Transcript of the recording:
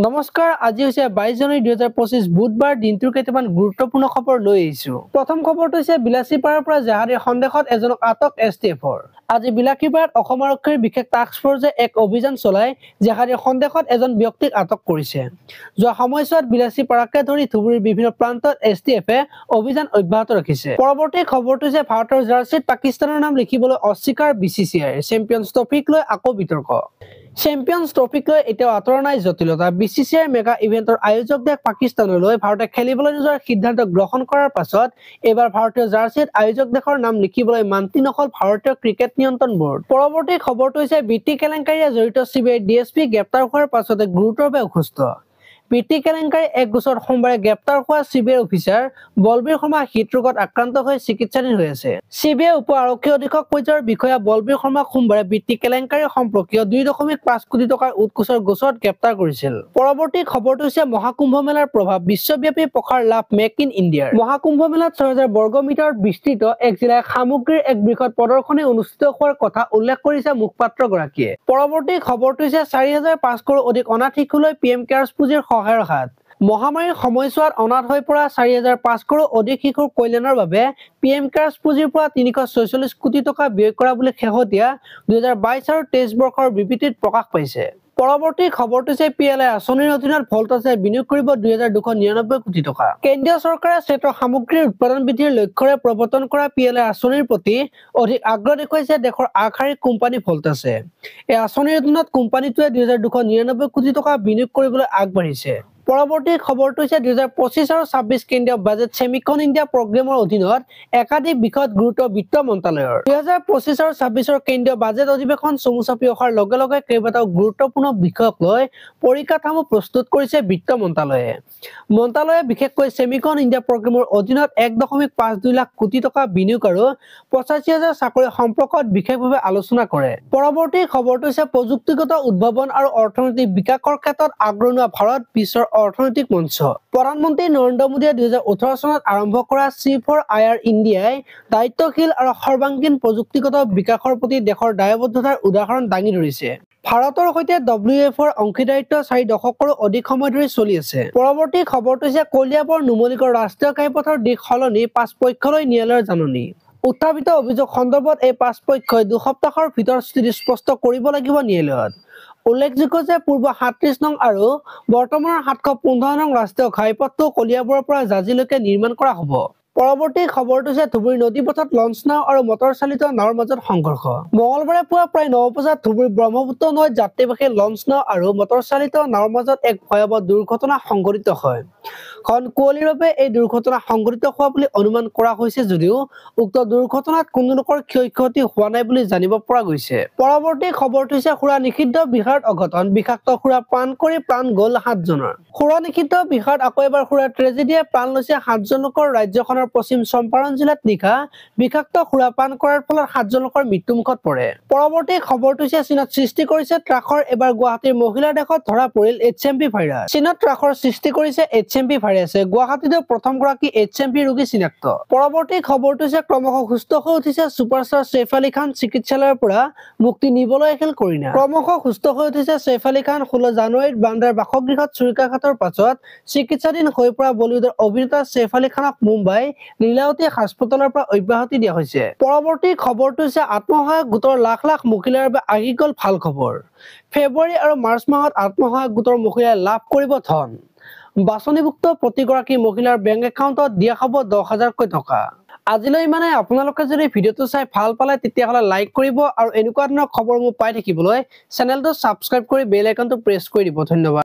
নমস্কাৰ, আজি হৈছে 22 জানুৱাৰী 2025 বুধবাৰ দিনটোৰ কেইটামান গুৰুত্বপূৰ্ণ খবৰ লৈ আহিছো। প্ৰথম খবৰটো হৈছে বিলাসীপাৰাৰ পৰা জাহাজীৰ সন্দেহত এজনক আটক STFৰ। আজি বিলাসীপাৰাত অসম আৰক্ষীৰ বিশেষ টাস্ক ফৰ্চে এক অভিযান চলাই জাহাজীৰ সন্দেহত এজন ব্যক্তিক আটক কৰিছে। যোৱা সময়ছোৱাত বিলাসীপাৰাকে ধৰি ধুবুৰীৰ বিভিন্ন প্ৰান্তত STFে অভিযান অব্যাহত ৰাখিছে। পৰৱৰ্তী খবৰটো হৈছে ভাৰতৰ জাৰ্চিত পাকিস্তানৰ নাম লিখিবলৈ অস্বীকাৰ BCCI। চেম্পিয়নছ ট্ৰফিক লৈ আকৌ বিতৰ্ক। চেম্পিয়নছ ট্ৰফিক লৈ এতিয়াও আঁতৰা নাই জটিলতা। BCCI মেগা ইভেন্টৰ আয়োজক দেশ পাকিস্তানলৈ ভাৰতে খেলিবলৈ নোযোৱাৰ সিদ্ধান্ত গ্ৰহণ কৰাৰ পাছত এইবাৰ ভাৰতীয় জাৰ্চিত আয়োজক দেশৰ নাম লিখিবলৈ মান্তি নহল ভাৰতীয় ক্ৰিকেট নিয়ন্ত্ৰণ বৰ্ড। পৰৱৰ্তী খবৰটো হৈছে বৃত্তি কেলেংকাৰীয়ে জড়িত CBI DSP গ্ৰেপ্তাৰ হোৱাৰ পাছতে গুৰুতৰভাৱে অসুস্থ। বৃত্তি কেলেংকাৰী এক গোচৰত সোমবাৰে গ্ৰেপ্তাৰ হোৱা CBI অফিচাৰ বলবীৰ শৰ্মা হৃদৰোগত আক্ৰান্ত হৈ চিকিৎসাধীন হৈ আছে। CBI উপ আৰক্ষী অধীক্ষক পৰ্যায়ৰ বিষয়া বলবীৰ শৰ্মাক সোমবাৰে বৃত্তি কেলেংকাৰী সম্পৰ্কীয় 2.5 কোটি টকাৰ উৎকোচৰ গোচৰত গ্ৰেপ্তাৰ কৰিছিল। পৰৱৰ্তী খবৰটো হৈছে মহাকুম্ভ মেলাৰ প্ৰভাৱ, বিশ্বব্যাপী প্ৰসাৰ লাভ মেক ইন ইণ্ডিয়াৰ। মহাকুম্ভ মেলাত 6000 বৰ্গ মিটাৰত বিস্তৃত এক জিলাত সামগ্ৰীৰ এক বৃহৎ প্ৰদৰ্শনী অনুষ্ঠিত হোৱাৰ কথা উল্লেখ কৰিছে মুখপাত্ৰগৰাকীয়ে। পৰৱৰ্তী খবৰটো হৈছে 4500 অধিক অনাথ শিশুলৈ PM কেয়াৰ্ছ পুঁজিৰ সহায়ৰ হাত। মহামাৰীৰ সময়ছোৱাত অনাথ হৈ পৰা 4500 অধিক শিশুৰ কল্যাণৰ বাবে PM কেয়াৰ্ছ পুঁজিৰ পৰা 346 কোটি টকা ব্যয় কৰা বুলি শেহতীয়া 2022 আৰু 23 বৰ্ষৰ বিবৃতিত প্ৰকাশ পাইছে। পৰৱৰ্তী খবৰটো হৈছে PLI আঁচনিৰ অধীনত ভল্টাছে বিনিয়োগ কৰিব 2299 কোটি টকা। কেন্দ্ৰীয় চৰকাৰে ক্ষেত্ৰ সামগ্ৰীৰ উৎপাদন বৃদ্ধিৰ লক্ষ্যৰে প্ৰৱৰ্তন কৰা PLI আঁচনিৰ প্ৰতি অধিক আগ্ৰহ দেখুৱাইছে দেশৰ আগশাৰীৰ কোম্পানী ভল্টাছে। এই আঁচনিৰ অধীনত কোম্পানীটোৱে 2299 কোটি টকা বিনিয়োগ কৰিবলৈ আগবাঢ়িছে। পৰৱৰ্তী খবৰটো হৈছে 2025 আৰু 26 কেন্দ্ৰীয় বাজেট চেমিকন ইণ্ডিয়া প্ৰগ্ৰেমৰ অধীনত একাধিক বিষয়ত গুৰুত্ব বিত্ত মন্ত্ৰালয়ৰ। 2025 আৰু 26 কেন্দ্ৰীয় বাজেট অধিৱেশন চমু চাপি অহাৰ লগে লগে কেইবাটাও গুৰুত্বপূৰ্ণ বিষয়ক লৈ পৰিকাঠামো প্ৰস্তুত কৰিছে বিত্ত মন্ত্ৰালয়ে। মন্ত্ৰালয়ে বিশেষকৈ চেমিকন ইণ্ডিয়া প্ৰগ্ৰেমৰ অধীনত 1.52 লাখ কোটি টকা বিনিয়োগ আৰু 85,000 চাকৰি সম্পৰ্কত বিশেষভাৱে আলোচনা কৰে। পৰৱৰ্তী খবৰটো হৈছে প্ৰযুক্তিগত উদ্ভাৱন আৰু অৰ্থনৈতিক বিকাশৰ ক্ষেত্ৰত আগৰণুৱা ভাৰত বিশ্বৰ অৰ্থনৈতিক মঞ্চ। প্ৰধানমন্ত্ৰী নৰেন্দ্ৰ মোদীয়ে 2018 চনত আৰম্ভ কৰা C4IR ইণ্ডিয়াই দায়িত্বশীল আৰু সৰ্বাংগীন প্ৰযুক্তিগত বিকাশৰ প্ৰতি দেশৰ দায়বদ্ধতাৰ উদাহৰণ দাঙি ধৰিছে। ভাৰতৰ সৈতে WEFৰ অংশীদাৰিত্ব 4 দশকৰো অধিক সময় ধৰি চলি আছে। পৰৱৰ্তী খবৰটো হৈছে কলিয়াবৰ নুমলীগড় ৰাষ্ট্ৰীয় ঘাইপথৰ দিশ সলনি 5 পক্ষলৈ ন্যায়ালয়ৰ জাননী। উত্থাপিত অভিযোগ সন্দৰ্ভত এই 5 পক্ষই 2 সপ্তাহৰ ভিতৰত স্থিতি স্পষ্ট কৰিব লাগিব ন্যায়ালয়ত। উল্লেখযোগ্য যে পূৰ্ব 37 নং আৰু বৰ্তমানৰ 715 নং ৰাষ্ট্ৰীয় ঘাইপথটো কলিয়াবৰৰ পৰা জাজিলৈকে নিৰ্মাণ কৰা হ'ব। পৰৱৰ্তী খবৰটো হৈছে ধুবুৰী নদীপথত লঞ্চ নাও আৰু মটৰ চালিত নাওৰ মাজত সংঘৰ্ষ। মঙলবাৰে পুৱা প্ৰায় 9 বজাত ধুবুৰী ব্ৰহ্মপুত্ৰ নৈত যাত্ৰীবাহী লঞ্চ নাও আৰু মটৰ চালিত নাওৰ মাজত এক ভয়াৱহ দুৰ্ঘটনা সংঘটিত হয়। ঘন কুঁৱলীৰ বাবে এই দুৰ্ঘটনা সংঘটিত হোৱা বুলি অনুমান কৰা হৈছে যদিও উক্ত দুৰ্ঘটনাত কোনো লোকৰ ক্ষয়ক্ষতি হোৱা নাই বুলি জানিব পৰা গৈছে। পৰৱৰ্তী খবৰটো হৈছে সুৰা নিষিদ্ধ বিহাৰত অঘটন, বিষাক্ত সুৰা পান কৰি প্ৰাণ গ'ল 7 জনৰ। সুৰা নিষিদ্ধ বিহাৰত আকৌ এবাৰ সুৰাৰ ট্ৰেজেডিয়ে প্ৰাণ লৈছে 7 জন লোকৰ। ৰাজ্যখনৰ পশ্চিম চম্পাৰণ জিলাত নিশা বিষাক্ত সুৰা পান কৰাৰ ফলত 7 জন লোকৰ মৃত্যুমুখত পৰে। পৰৱৰ্তী খবৰটো হৈছে চীনত সৃষ্টি কৰিছে ত্ৰাসৰ, এবাৰ গুৱাহাটীৰ মহিলাৰ দেশত ধৰা পৰিল HMV ভাইৰাছ। চীনত ত্ৰাসৰ সৃষ্টি কৰিছে HMV ভাইৰাছে। গুৱাহাটীতো প্ৰথমগৰাকী HMV ৰোগী চিনাক্ত। পৰৱৰ্তী খবৰটো হৈছে ক্ৰমশ সুস্থ হৈ উঠিছে ছুপাৰষ্টাৰ ছেইফ আলী খান, চিকিৎসালয়ৰ পৰা মুক্তি নিবলৈ আহিল কৰিনা। ক্ৰমশ সুস্থ হৈ উঠিছে ছেইফ আলী খান। 16 জানুৱাৰীত বান্দ্ৰাৰ বাসগৃহত ছুৰিকাঘাতৰ পাছত চিকিৎসাধীন হৈ পৰা বলিউডৰ অভিনেতা ছেইফ আলী খানক মুম্বাই লীলাৱতী হাস্পতালৰ পৰা অব্যাহতি দিয়া হৈছে। পৰৱৰ্তী খবৰটো হৈছে আত্মসহায়ক গোটৰ লাখ লাখ মহিলাৰ বাবে আহি গ'ল ভাল খবৰ। ফেব্ৰুৱাৰী আৰু মাৰ্চ মাহত আত্মসহায়ক গোটৰ মহিলাই লাভ কৰিব ধন। বাছনিভুক্ত প্ৰতিগৰাকী মহিলাৰ বেংক একাউণ্টত দিয়া হ'ব 10,000কৈ টকা। আজিলৈ ইমানে। আপোনালোকে যদি ভিডিঅ'টো চাই ভাল পালে তেতিয়াহ'লে লাইক কৰিব আৰু এনেকুৱা ধৰণৰ খবৰবোৰ পাই থাকিবলৈ চেনেলটো ছাবস্ক্ৰাইব কৰি বেল আইকনটো প্ৰেছ কৰি দিব। ধন্যবাদ।